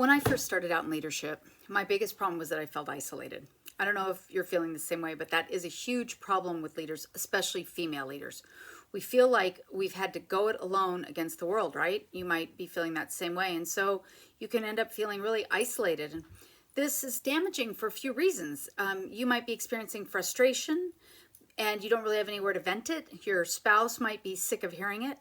When I first started out in leadership, my biggest problem was that I felt isolated. I don't know if you're feeling the same way, but that is a huge problem with leaders, especially female leaders. We feel like we've had to go it alone against the world, right? You might be feeling that same way. And so you can end up feeling really isolated. And this is damaging for a few reasons. You might be experiencing frustration and you don't really have anywhere to vent it. Your spouse might be sick of hearing it.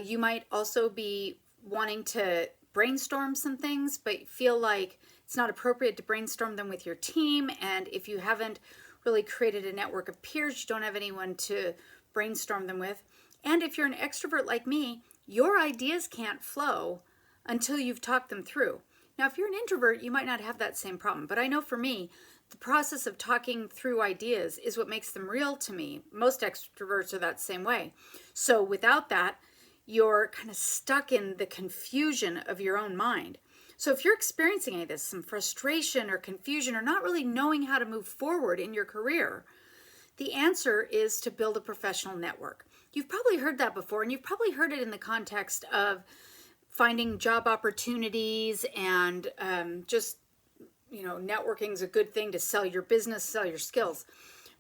You might also be wanting to brainstorm some things, but feel like it's not appropriate to brainstorm them with your team. And if you haven't really created a network of peers, you don't have anyone to brainstorm them with. And if you're an extrovert like me, your ideas can't flow until you've talked them through. Now, if you're an introvert, you might not have that same problem. But I know for me, the process of talking through ideas is what makes them real to me. Most extroverts are that same way. So without that, you're kind of stuck in the confusion of your own mind. So if you're experiencing any of this, some frustration or confusion or not really knowing how to move forward in your career, the answer is to build a professional network. You've probably heard that before, and you've probably heard it in the context of finding job opportunities and networking is a good thing to sell your business, sell your skills.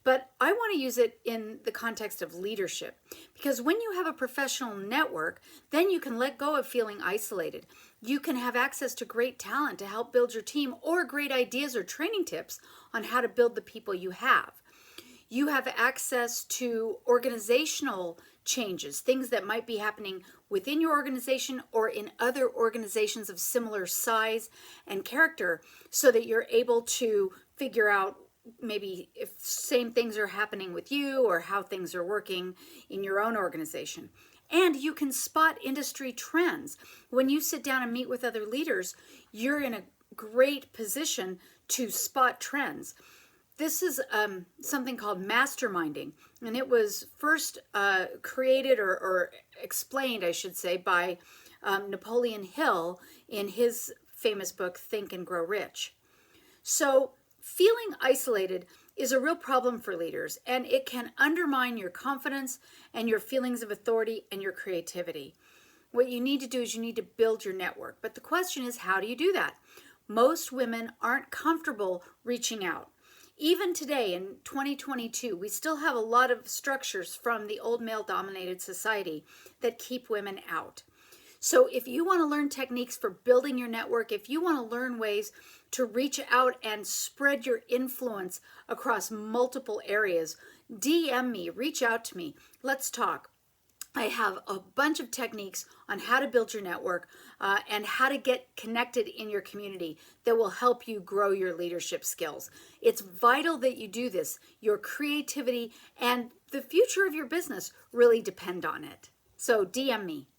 But I want to use it in the context of leadership, because when you have a professional network, then you can let go of feeling isolated. You can have access to great talent to help build your team, or great ideas or training tips on how to build the people you have. You have access to organizational changes, things that might be happening within your organization or in other organizations of similar size and character, so that you're able to figure out maybe if same things are happening with you or how things are working in your own organization. And you can spot industry trends. When you sit down and meet with other leaders, you're in a great position to spot trends. This is something called masterminding, and it was first created or explained, I should say, by Napoleon Hill in his famous book, Think and Grow Rich. So feeling isolated is a real problem for leaders, and it can undermine your confidence and your feelings of authority and your creativity. What you need to do is you need to build your network. But the question is, how do you do that? Most women aren't comfortable reaching out. Even today in 2022, we still have a lot of structures from the old male-dominated society that keep women out. So if you want to learn techniques for building your network, if you want to learn ways to reach out and spread your influence across multiple areas, DM me, reach out to me. Let's talk. I have a bunch of techniques on how to build your network and how to get connected in your community that will help you grow your leadership skills. It's vital that you do this. Your creativity and the future of your business really depend on it. So DM me.